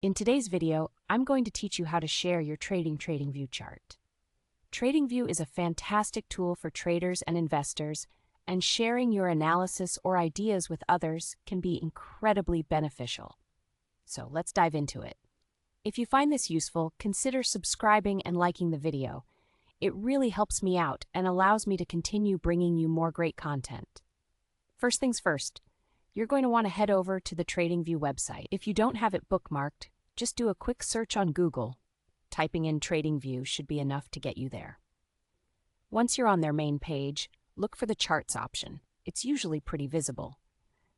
In today's video, I'm going to teach you how to share your TradingView chart. TradingView is a fantastic tool for traders and investors, and sharing your analysis or ideas with others can be incredibly beneficial. So let's dive into it. If you find this useful, consider subscribing and liking the video. It really helps me out and allows me to continue bringing you more great content. First things first, you're going to want to head over to the TradingView website. If you don't have it bookmarked, just do a quick search on Google. Typing in TradingView should be enough to get you there. Once you're on their main page, look for the Charts option. It's usually pretty visible.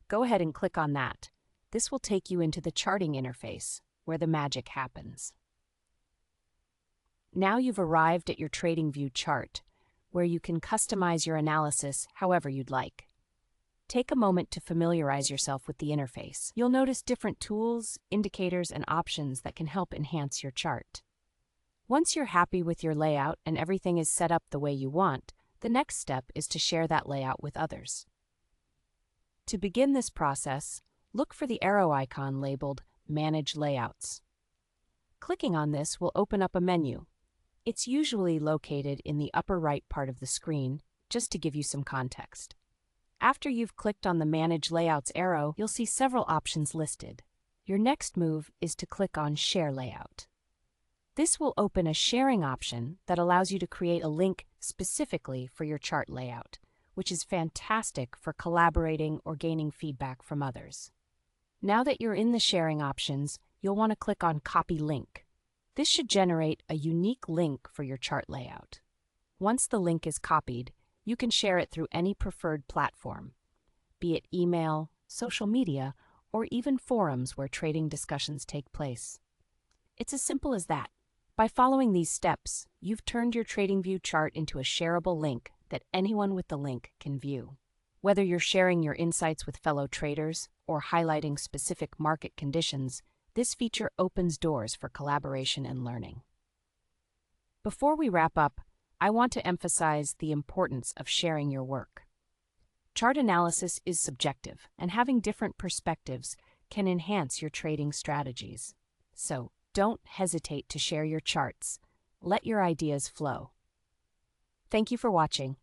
Go ahead and click on that. This will take you into the charting interface, where the magic happens. Now you've arrived at your TradingView chart, where you can customize your analysis however you'd like. Take a moment to familiarize yourself with the interface. You'll notice different tools, indicators, and options that can help enhance your chart. Once you're happy with your layout and everything is set up the way you want, the next step is to share that layout with others. To begin this process, look for the arrow icon labeled Manage Layouts. Clicking on this will open up a menu. It's usually located in the upper right part of the screen, just to give you some context. After you've clicked on the Manage Layouts arrow, you'll see several options listed. Your next move is to click on Share Layout. This will open a sharing option that allows you to create a link specifically for your chart layout, which is fantastic for collaborating or gaining feedback from others. Now that you're in the sharing options, you'll want to click on Copy Link. This should generate a unique link for your chart layout. Once the link is copied, you can share it through any preferred platform, be it email, social media, or even forums where trading discussions take place. It's as simple as that. By following these steps, you've turned your TradingView chart into a shareable link that anyone with the link can view. Whether you're sharing your insights with fellow traders or highlighting specific market conditions, this feature opens doors for collaboration and learning. Before we wrap up, I want to emphasize the importance of sharing your work. Chart analysis is subjective, and having different perspectives can enhance your trading strategies. So, don't hesitate to share your charts. Let your ideas flow. Thank you for watching.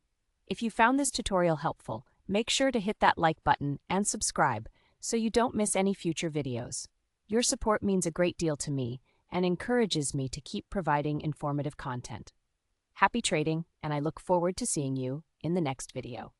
If you found this tutorial helpful, make sure to hit that like button and subscribe so you don't miss any future videos. Your support means a great deal to me and encourages me to keep providing informative content. Happy trading, and I look forward to seeing you in the next video.